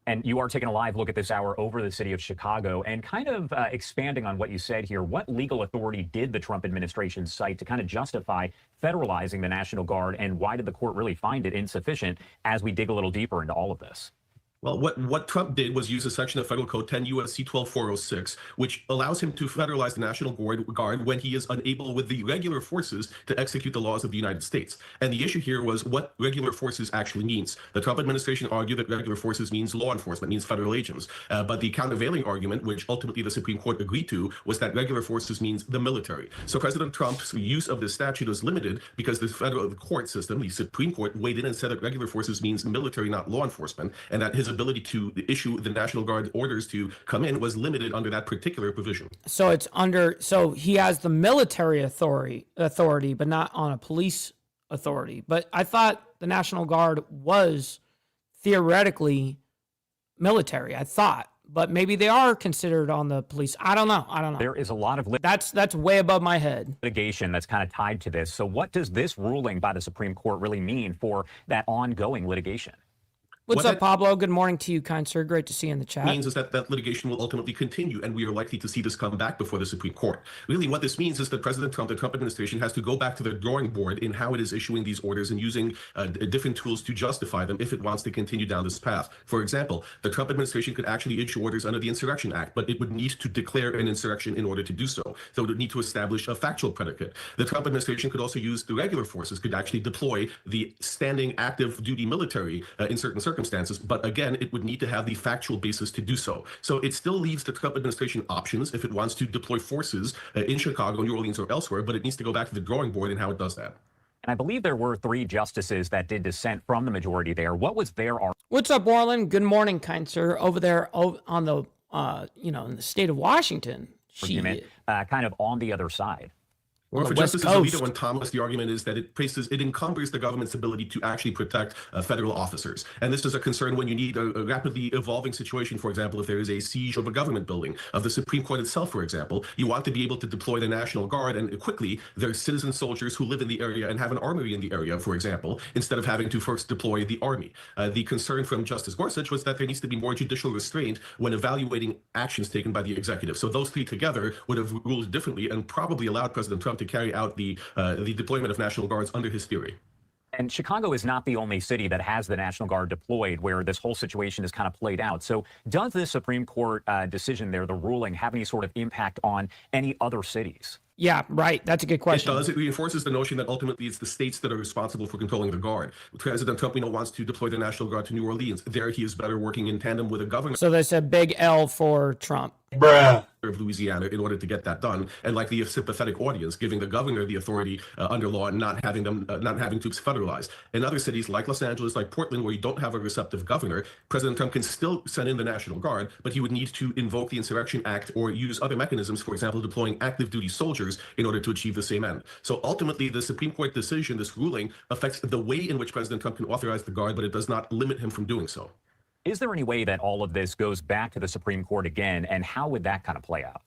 And you are taking a live look at this hour over the city of Chicago and kind of expanding on what you said here. What legal authority did the Trump administration cite to kind of justify federalizing the National Guard, and why did the court really find it insufficient as we dig a little deeper into all of this? Well, what Trump did was use a section of Federal Code 10 U.S.C. 12406, which allows him to federalize the National Guard when he is unable with the regular forces to execute the laws of the United States. And the issue here was what regular forces actually means. The Trump administration argued that regular forces means law enforcement, means federal agents. But the countervailing argument, which ultimately the Supreme Court agreed to, was that regular forces means the military. So President Trump's use of this statute was limited because the federal court system, the Supreme Court, weighed in and said that regular forces means military, not law enforcement, and that his ability to issue the National Guard orders to come in was limited under that particular provision. So it's so he has the military authority, but not on a police authority. But I thought the National Guard was theoretically military, I thought. But maybe they are considered on the police. I don't know. There is a lot of that's way above my head. Litigation that's kind of tied to this. So what does this ruling by the Supreme Court really mean for that ongoing litigation? What's up, Pablo? Good morning to you, kind sir. Great to see you in the chat. Means is that litigation will ultimately continue, and we are likely to see this come back before the Supreme Court. Really, what this means is that President Trump, the Trump administration, has to go back to the drawing board in how it is issuing these orders and using different tools to justify them if it wants to continue down this path. For example, the Trump administration could actually issue orders under the Insurrection Act, but it would need to declare an insurrection in order to do so. So it would need to establish a factual predicate. The Trump administration could also use the regular forces, could actually deploy the standing active duty military in certain circumstances, but again, it would need to have the factual basis to do so. So it still leaves the Trump administration options if it wants to deploy forces in Chicago, New Orleans, or elsewhere, but it needs to go back to the drawing board in how it does that. And I believe there were 3 justices that did dissent from the majority there. What was their argument? What's up, Warland? Good morning, kind sir. Over there on the, in the state of Washington. Argument, kind of on the other side. on Well, the for West Justices Coast. Alito and Thomas, the argument is that it encumbers the government's ability to actually protect federal officers. And this is a concern when you need a rapidly evolving situation. For example, if there is a siege of a government building, of the Supreme Court itself, for example, you want to be able to deploy the National Guard and quickly there's citizen soldiers who live in the area and have an armory in the area, for example, instead of having to first deploy the army. The concern from Justice Gorsuch was that there needs to be more judicial restraint when evaluating actions taken by the executive. So those three together would have ruled differently and probably allowed President Trump to carry out the deployment of National Guards under his theory. And Chicago is not the only city that has the National Guard deployed where this whole situation is kind of played out. So does this Supreme Court decision there, the ruling, have any sort of impact on any other cities? Yeah, right. That's a good question. It does. It reinforces the notion that ultimately it's the states that are responsible for controlling the Guard. President Trump, wants to deploy the National Guard to New Orleans. There he is better working in tandem with a governor. So that's a big L for Trump. Bruh. Of Louisiana in order to get that done, and likely a sympathetic audience, giving the governor the authority under law and not having troops federalized. In other cities like Los Angeles, like Portland, where you don't have a receptive governor, President Trump can still send in the National Guard, but he would need to invoke the Insurrection Act or use other mechanisms, for example, deploying active duty soldiers in order to achieve the same end. So ultimately, the Supreme Court decision, this ruling, affects the way in which President Trump can authorize the Guard, but it does not limit him from doing so. Is there any way that all of this goes back to the Supreme Court again, and how would that kind of play out?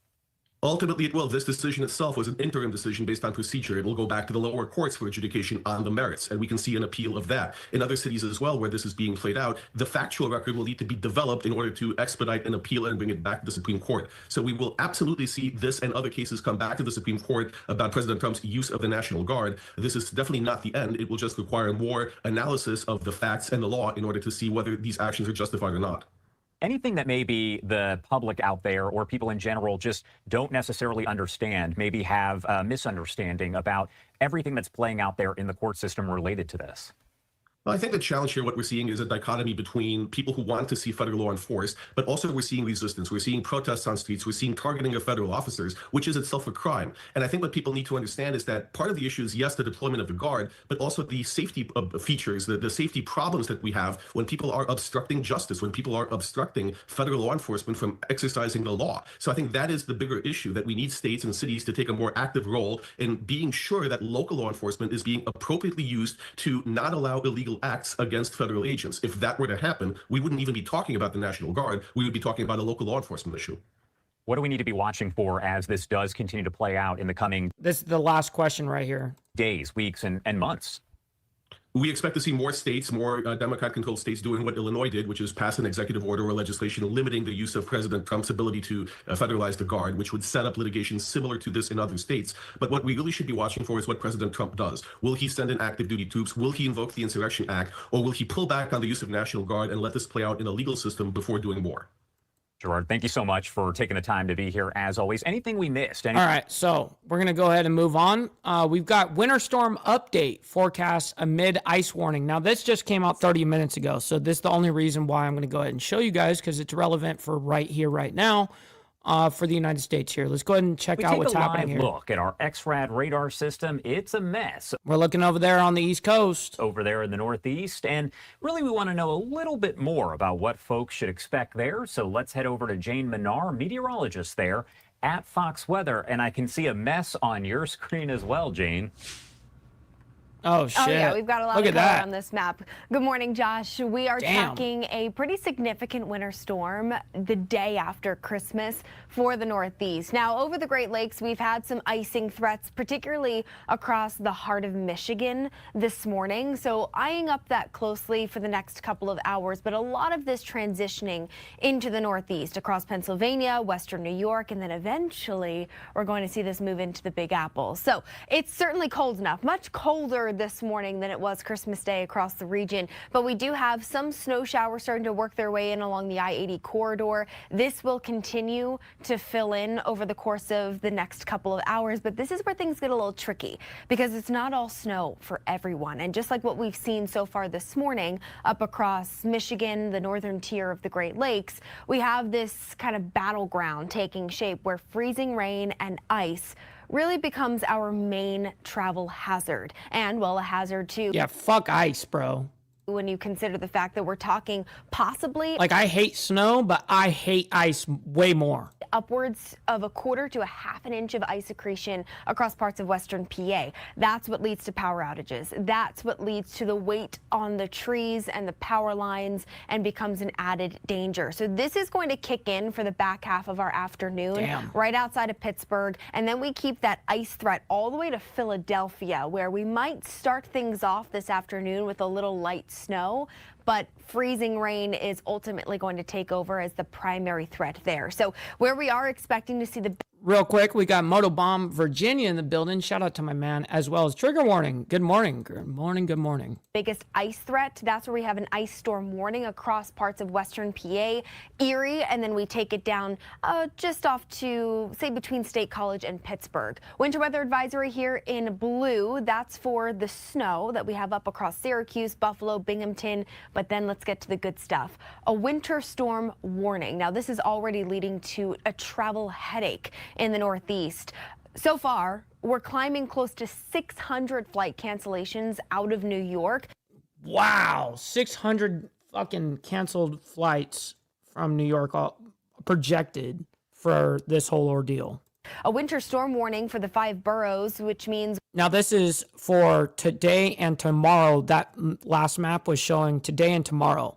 Ultimately, it will. This decision itself was an interim decision based on procedure. It will go back to the lower courts for adjudication on the merits, and we can see an appeal of that. In other cities as well, where this is being played out, the factual record will need to be developed in order to expedite an appeal and bring it back to the Supreme Court. So we will absolutely see this and other cases come back to the Supreme Court about President Trump's use of the National Guard. This is definitely not the end. It will just require more analysis of the facts and the law in order to see whether these actions are justified or not. Anything that maybe the public out there or people in general just don't necessarily understand, maybe have a misunderstanding about everything that's playing out there in the court system related to this? Well, I think the challenge here, what we're seeing is a dichotomy between people who want to see federal law enforced, but also we're seeing resistance. We're seeing protests on streets. We're seeing targeting of federal officers, which is itself a crime. And I think what people need to understand is that part of the issue is, yes, the deployment of the Guard, but also the safety features, the safety problems that we have when people are obstructing justice, when people are obstructing federal law enforcement from exercising the law. So I think that is the bigger issue, that we need states and cities to take a more active role in being sure that local law enforcement is being appropriately used to not allow illegal acts against federal agents. If that were to happen, we wouldn't even be talking about the National Guard. We would be talking about a local law enforcement issue. What do we need to be watching for as this does continue to play out in the coming This is the last question right here. days, weeks, and months? We expect to see more states, more Democrat-controlled states doing what Illinois did, which is pass an executive order or legislation limiting the use of President Trump's ability to federalize the Guard, which would set up litigation similar to this in other states. But what we really should be watching for is what President Trump does. Will he send in active duty troops? Will he invoke the Insurrection Act? Or will he pull back on the use of National Guard and let this play out in a legal system before doing more? Gerard, thank you so much for taking the time to be here as always. Anything we missed? All right, so we're going to go ahead and move on. We've got winter storm update forecast amid ice warning. Now, this just came out 30 minutes ago, so this is the only reason why I'm going to go ahead and show you guys, because it's relevant for right here, right now. For the United States here. Let's go ahead and check out what's happening here. Look at our XRAD radar system. It's a mess. We're looking over there on the East Coast. Over there in the Northeast. And really, we want to know a little bit more about what folks should expect there. So let's head over to Jane Menard, meteorologist there at Fox Weather. And I can see a mess on your screen as well, Jane. Oh, shit. Oh, yeah, we've got a lot Look of at color that. on this map. Good morning, Josh. We are Damn. tracking a pretty significant winter storm the day after Christmas for the Northeast. Now, over the Great Lakes, we've had some icing threats, particularly across the heart of Michigan this morning. So eyeing up that closely for the next couple of hours. But a lot of this transitioning into the Northeast, across Pennsylvania, Western New York, and then eventually we're going to see this move into the Big Apple. So it's certainly cold enough, much colder this morning than it was Christmas Day across the region, but we do have some snow showers starting to work their way in along the I-80 corridor. This will continue to fill in over the course of the next couple of hours, but this is where things get a little tricky because it's not all snow for everyone. And just like what we've seen so far this morning up across Michigan, the northern tier of the Great Lakes, we have this kind of battleground taking shape where freezing rain and ice really becomes our main travel hazard. And, well, a hazard too. Yeah, fuck ice, bro. when you consider the fact that we're talking possibly... Like, I hate snow, but I hate ice way more. Upwards of 1/4 to 1/2 inch of ice accretion across parts of western PA. That's what leads to power outages. That's what leads to the weight on the trees and the power lines and becomes an added danger. So this is going to kick in for the back half of our afternoon, right outside of Pittsburgh. And then we keep that ice threat all the way to Philadelphia, where we might start things off this afternoon with a little light snow, but freezing rain is ultimately going to take over as the primary threat there. So where we are expecting to see the... Real quick, we got Motobomb Virginia in the building. Shout out to my man, as well as Trigger Warning. Good morning. Good morning. Good morning. Biggest ice threat. That's where we have an ice storm warning across parts of western PA, Erie, and then we take it down just off to, say, between State College and Pittsburgh. Winter weather advisory here in blue. That's for the snow that we have up across Syracuse, Buffalo, Binghamton. But then let's get to the good stuff. A winter storm warning. Now, this is already leading to a travel headache in the Northeast. So far, we're climbing close to 600 flight cancellations out of New York. Wow, 600 fucking canceled flights from New York projected for this whole ordeal. A winter storm warning for the 5 boroughs, which means... Now, this is for today and tomorrow. That last map was showing today and tomorrow.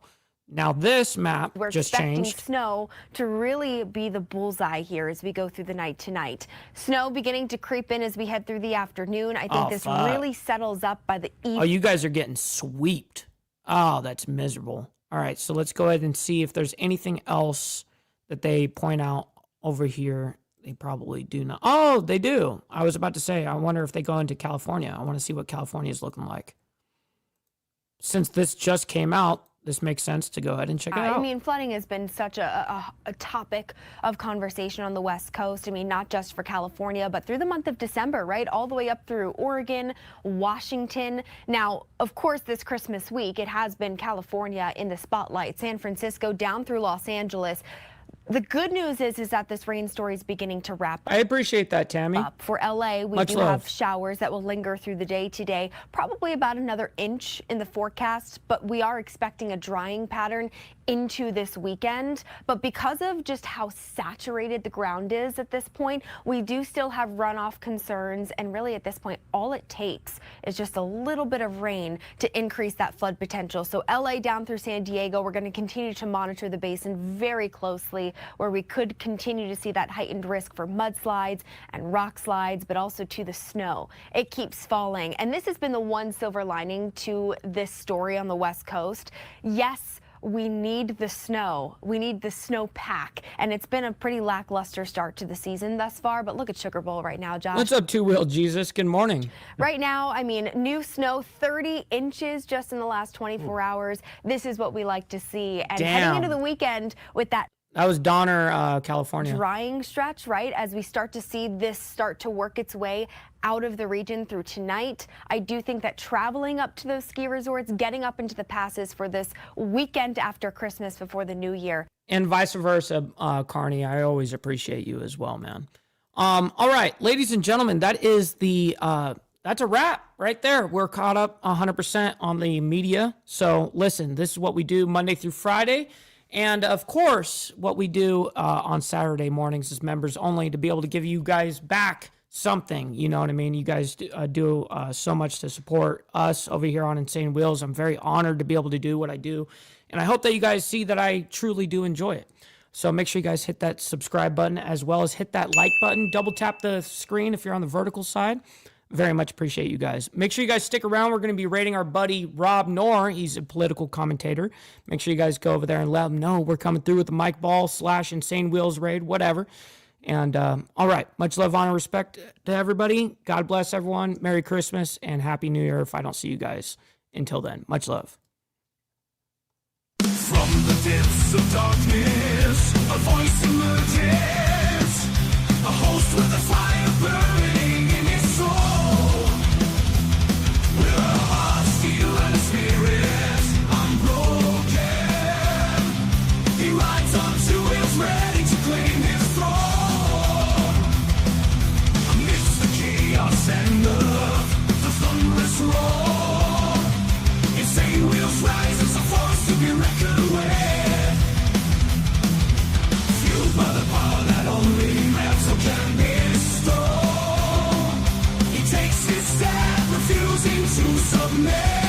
Now, this map just changed. We're expecting snow to really be the bullseye here as we go through the night tonight. Snow beginning to creep in as we head through the afternoon. I think this really settles up by the evening. Oh, you guys are getting sweeped. Oh, that's miserable. All right, so let's go ahead and see if there's anything else that they point out over here. They probably do not. Oh, they do. I was about to say, I wonder if they go into California. I want to see what California is looking like. Since this just came out, this makes sense to go ahead and check it out. I mean, flooding has been such a topic of conversation on the West Coast. I mean, not just for California, but through the month of December, right? All the way up through Oregon, Washington. Now, of course, this Christmas week, it has been California in the spotlight. San Francisco down through Los Angeles. The good news is that this rain story is beginning to wrap up. I appreciate that, Tammy. For LA, we do have showers that will linger through the day today, probably about another inch in the forecast, but we are expecting a drying pattern into this weekend. But because of just how saturated the ground is at this point, we do still have runoff concerns. And really at this point, all it takes is just a little bit of rain to increase that flood potential. So LA down through San Diego, we're going to continue to monitor the basin very closely, where we could continue to see that heightened risk for mudslides and rock slides, but also to the snow. It keeps falling. And this has been the one silver lining to this story on the West Coast. Yes, we need the snow. We need the snow pack. And it's been a pretty lackluster start to the season thus far. But look at Sugar Bowl right now, Josh. What's up, Two-Wheel Jesus? Good morning. Right now, I mean, new snow, 30 inches just in the last 24 hours. This is what we like to see. And heading into the weekend with that. That was Donner, California. Drying stretch, right? As we start to see this start to work its way out of the region through tonight. I do think that traveling up to those ski resorts, getting up into the passes for this weekend after Christmas before the new year. And vice versa, Carney. I always appreciate you as well, man. All right, ladies and gentlemen, that is that's a wrap right there. We're caught up 100% on the media. So listen, this is what we do Monday through Friday. And, of course, what we do on Saturday mornings is members only, to be able to give you guys back something. You know what I mean? You guys do so much to support us over here on Insane Wheels. I'm very honored to be able to do what I do. And I hope that you guys see that I truly do enjoy it. So make sure you guys hit that subscribe button, as well as hit that like button. Double tap the screen if you're on the vertical side. Very much appreciate you guys. Make sure you guys stick around. We're going to be rating our buddy Rob Knorr. He's a political commentator. Make sure you guys go over there and let him know we're coming through with the Mike Ball / Insane Wheels raid, whatever. And all right, much love, honor, respect to everybody. God bless everyone. Merry Christmas and Happy New Year if I don't see you guys until then. Much love. From the depths of darkness, a voice emerges, a host with a fire burning in his soul. With a heart, steel, and a spirit unbroken, he rides on 2 wheels, ready to claim his throne. Amidst the chaos and the thunderous roar, Insane Wheels rise. some mess.